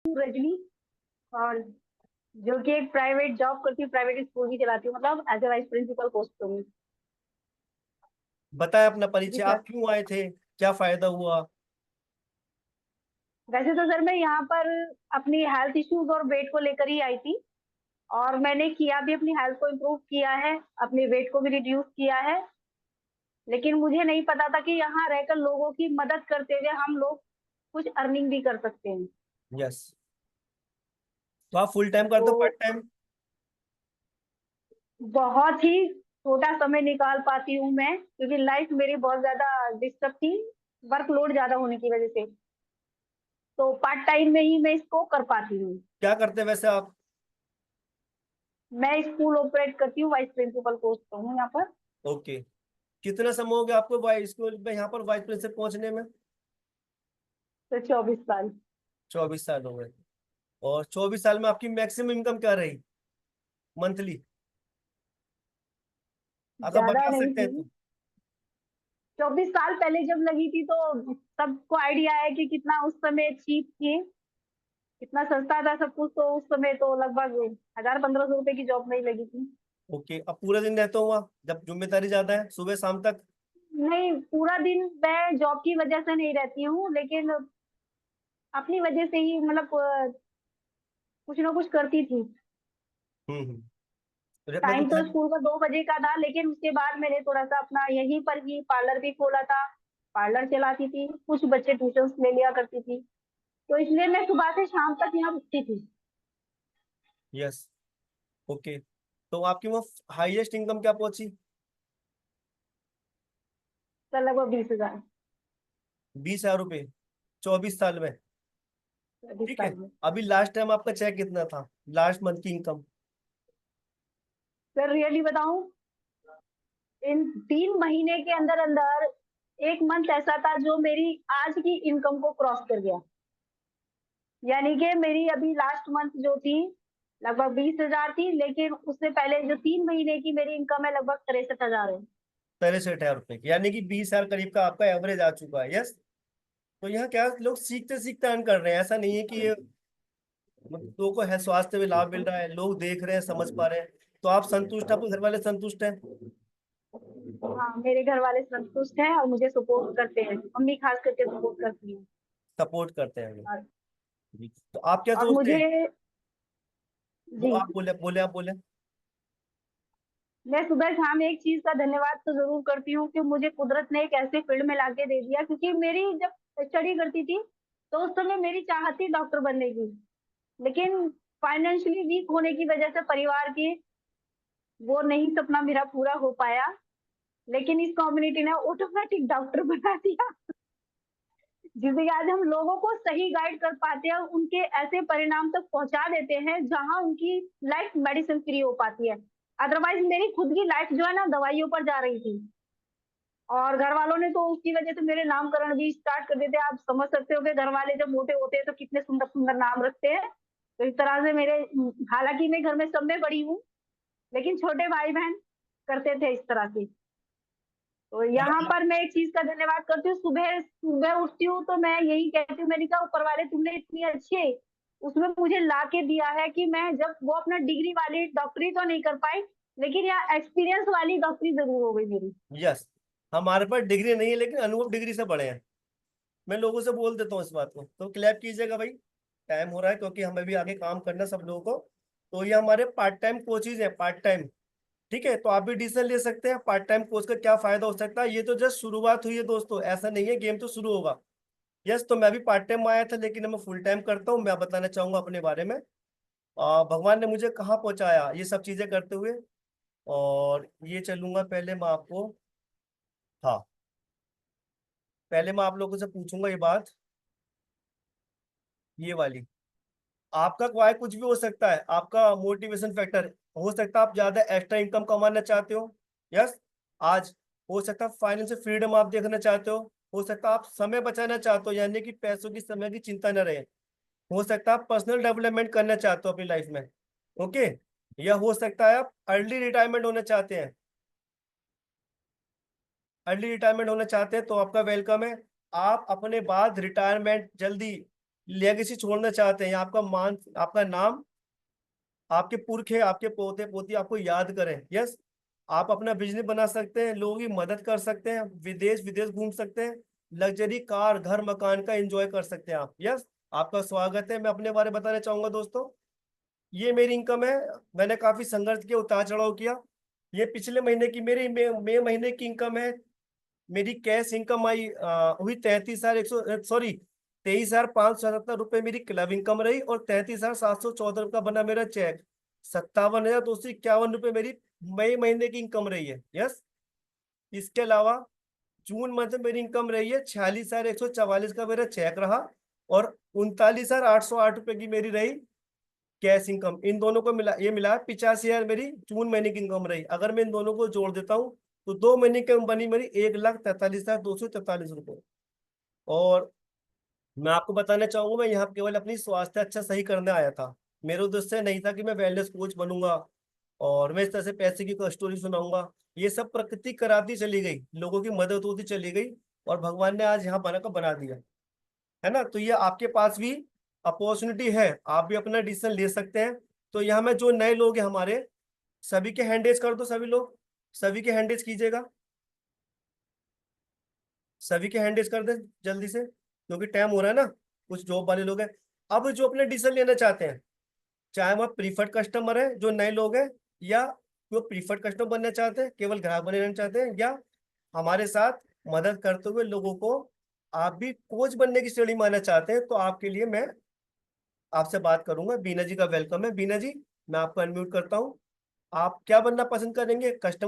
रजनी, और जो कि एक प्राइवेट जॉब करती हूँ, प्राइवेट स्कूल भी चलाती हूँ, मतलब as a vice principal post पे हूँ। बताएं अपना जी परिचय, सर। आप क्यों आए थे, क्या फायदा हुआ? वैसे तो सर मैं यहाँ पर अपनी हेल्थ इश्यूज और वेट को लेकर ही आई थी, और मैंने किया भी, अपनी हेल्थ को इम्प्रूव किया है, अपने वेट को भी रिड्यूस किया है। लेकिन मुझे नहीं पता था कि यहाँ रहकर लोगों की मदद करते हुए हम लोग कुछ अर्निंग भी कर सकते हैं। यस। तो आप फुल टाइम करते तो हो, पार्ट टाइम? बहुत ही छोटा समय निकाल पाती हूँ मैं, क्योंकि लाइफ मेरी बहुत ज्यादा डिस्टर्ब थी, वर्कलोड ज्यादा होने की वजह से। तो पार्ट टाइम में ही मैं इसको कर पाती हूँ। क्या करते हैं वैसे आप? मैं स्कूल ऑपरेट करती हूँ, वाइस प्रिंसिपल पोस्ट पर हूँ यहाँ पर। ओके। कितना समय हो गया आपको वाइस स्कूल में, यहाँ पर वाइस प्रिंसिपल पहुंचने में? तो 24 साल। 24 साल हो गए। और 24 साल में आपकी मैक्सिमम इनकम क्या रही, मंथली, अगर ज्यादा बता नहीं सकते हैं थी। तो? 24 साल पहले जब लगी थी तो सबको आइडिया है कि कितना उस समय चीप थी, कितना सस्ता था सब कुछ। तो उस समय तो लगभग 1000-1500 रुपए की जॉब में ही लगी थी। ओके। अब पूरा दिन रहता हुआ, जब जिम्मेदारी ज्यादा है, सुबह शाम तक? नहीं, पूरा दिन मैं जॉब की वजह से नहीं रहती हूँ, लेकिन अपनी वजह से ही, मतलब कुछ ना कुछ करती थी। हम्म। मतलब टाइम कुछ तो है? स्कूल का 2 बजे का था, लेकिन उसके बाद मैंने थोड़ा सा अपना यहीं पर ही पार्लर भी खोला था। पार्लर चलाती थी, कुछ बच्चे ट्यूशन ले लिया करती थी, तो इसलिए मैं सुबह से शाम तक यहाँ रुकती थी। यस। ओके। तो आपकी वो हाईएस्ट इनकम क्या पहुंची? तो लगभग 20 हजार। 20,000 रुपये 24 साल में? 20 ठीक है। साल में। अभी लास्ट टाइम आपका चेक कितना था, लास्ट मंथ की इनकम? सर रियली बताऊं, इन 3 महीने के अंदर अंदर एक मंथ ऐसा था जो मेरी आज की इनकम को क्रॉस कर गया। यानी कि मेरी अभी लास्ट मंथ जो थी लगभग 20 हजार थी, लेकिन उससे पहले जो 3 महीने की मेरी इनकम है लगभग 63 हजार है। 63,000 रुपये की, यानी कि 20,000 करीब का आपका एवरेज आ चुका है। यस। तो यहाँ क्या लोग सीखते सीखते अर्न कर रहे हैं, ऐसा नहीं है कि ये मतलब लोगों को है स्वास्थ्य में लाभ मिल रहा है, लोग देख रहे हैं, समझ पा रहे हैं। तो आप संतुष्ट, आपके घर वाले संतुष्ट हैं? हाँ, मेरे घर वाले संतुष्ट हैं और मुझे सपोर्ट करते हैं, मम्मी खास करके सपोर्ट करती है। सपोर्ट करते हैं लोग। और, जी। तो आप क्या और सोचते मुझे। हैं? वो जी। आप बोले बोले, आप बोले। मैं सुबह शाम एक चीज का धन्यवाद तो जरूर करती हूँ कि मुझे कुदरत ने एक ऐसे फील्ड में लाके दे दिया, क्योंकि मेरी जब स्टडी करती थी तो उस समय मेरी चाहत थी डॉक्टर बनने की, लेकिन फाइनेंशियली वीक होने की वजह से परिवार की वो नहीं सपना मेरा पूरा हो पाया। लेकिन इस कम्युनिटी ने ऑटोमेटिक डॉक्टर बना दिया, जिससे कि आज हम लोगों को सही गाइड कर पाते हैं, उनके ऐसे परिणाम तक पहुंचा देते हैं जहां उनकी लाइफ मेडिसिन फ्री हो पाती है। अदरवाइज मेरी खुद की लाइफ जो है ना दवाइयों पर जा रही थी, और घर वालों ने तो उसकी वजह से मेरे नामकरण भी स्टार्ट कर देते। आप समझ सकते हो कि घर वाले जब मोटे होते हैं तो कितने सुंदर सुंदर नाम रखते हैं। तो इस तरह से मेरे, हालांकि मैं घर में सब में बड़ी हूँ, लेकिन छोटे भाई बहन करते थे इस तरह से। तो और यहाँ आप? पर मैं एक चीज का धन्यवाद करती हूँ, सुबह सुबह उठती हूँ तो मैं यही कहती हूँ, मैंने कहा ऊपर वाले तुमने इतनी अच्छे उसमें मुझे ला के दिया है कि मैं जब वो अपना डिग्री वाली डॉक्टरी तो नहीं कर पाई, लेकिन यहाँ एक्सपीरियंस वाली डॉक्टरी जरूर हो गई मेरी। यस। हमारे पास डिग्री नहीं है, लेकिन अनुभव डिग्री से बड़े हैं। मैं लोगों से बोल देता हूँ इस बात को, तो क्लैप कीजिएगा भाई। टाइम हो रहा है, क्योंकि हमें भी आगे काम करना है सब लोगों को। तो ये हमारे पार्ट टाइम कोचेज है, पार्ट टाइम। ठीक है, तो आप भी डिसीजन ले सकते हैं पार्ट टाइम कोर्स का क्या फायदा हो सकता है। ये तो जस्ट शुरुआत हुई है दोस्तों, ऐसा नहीं है गेम तो शुरू होगा। यस, तो मैं भी पार्ट टाइम में आया था, लेकिन मैं फुल टाइम करता हूँ। मैं बताना चाहूंगा अपने बारे में। भगवान ने मुझे कहाँ पहुंचाया ये सब चीजें करते हुए। और ये चलूंगा, पहले मैं आपको, हाँ, पहले मैं आप लोगों से पूछूंगा ये बात, ये वाली। आपका क्वाई कुछ भी हो सकता है, आपका मोटिवेशन फैक्टर हो सकता है आप ज्यादा एक्स्ट्रा इनकम कमाना चाहते हो। यस। आज हो सकता है फाइनेंशियल फ्रीडम आप देखना चाहते हो सकता है आप समय बचाना चाहते हो, यानी कि पैसों की, समय की चिंता न रहे। हो सकता है आप पर्सनल डेवलपमेंट करना चाहते हो अपनी लाइफ में। ओके। या हो सकता है आप अर्ली रिटायरमेंट होना चाहते हैं। अर्ली रिटायरमेंट होना चाहते हैं तो आपका वेलकम है। आप अपने बाद रिटायरमेंट जल्दी लेगेसी छोड़ना चाहते हैं, या आपका मान, आपका नाम, आपके पुरखे, आपके पोते पोती आपको याद करें। यस, आप अपना बिजनेस बना सकते हैं, लोगों की मदद कर सकते हैं, विदेश विदेश घूम सकते हैं, लग्जरी कार घर मकान का एंजॉय कर सकते हैं आप। यस, आपका स्वागत है। मैं अपने बारे में बताना चाहूंगा दोस्तों, ये मेरी इनकम है। मैंने काफी संघर्ष किया, उतार चढ़ाव किया। ये पिछले महीने की मेरी मई महीने की इनकम है। मेरी कैश इनकम आई हुई 33,100, सॉरी 23,577 रुपये मेरी क्लब इनकम रही, और 33,714 का बना मेरा चेक। 57,251 रुपये मेरी मई महीने की इनकम रही है। यस, इसके अलावा जून मंथ में मेरी इनकम रही है 46,144 का मेरा चेक रहा, और 39,808 रुपये की मेरी रही कैश इनकम। इन दोनों को मिला, ये मिला 85,000 मेरी जून महीने की इनकम रही। अगर मैं इन दोनों को जोड़ देता हूँ तो 2 महीने की बनी मेरी 1,43,243 रुपये। और मैं आपको बताना चाहूंगा, मैं यहाँ केवल अपनी स्वास्थ्य अच्छा सही करने आया था। मेरा उद्देश्य नहीं था कि मैं वेलनेस कोच बनूंगा और मैं इस तरह से पैसे की कोई स्टोरी सुनाऊंगा। ये सब प्रकृति कराती चली गई, लोगों की मदद होती चली गई, और भगवान ने आज यहाँ बना दिया है ना। तो ये आपके पास भी अपॉर्चुनिटी है, आप भी अपना डिसीजन ले सकते हैं। तो यहाँ में जो नए लोग हैं हमारे, सभी के हैंड रेज कर दो, सभी लोग, सभी के हैंड रेज कीजिएगा, सभी के हैंड रेज कर दे जल्दी से, क्योंकि टाइम हो रहा है ना। कुछ जॉब वाले लोग हैं अब जो अपने डिसीजन लेना चाहते हैं, चाहे वह प्रीफर्ड कस्टमर है जो नए लोग हैं, या जो प्रीफर्ड कस्टमर बनना चाहते हैं, केवल ग्राहक बने रहना चाहते हैं, या हमारे साथ मदद करते हुए लोगों को आप भी कोच बनने की श्रेणी में आना चाहते हैं, तो आपके लिए मैं आपसे बात करूंगा। बीना जी का वेलकम है। बीना जी, मैं आपको अनम्यूट करता हूँ। आप क्या बनना पसंद करेंगे, कस्टमर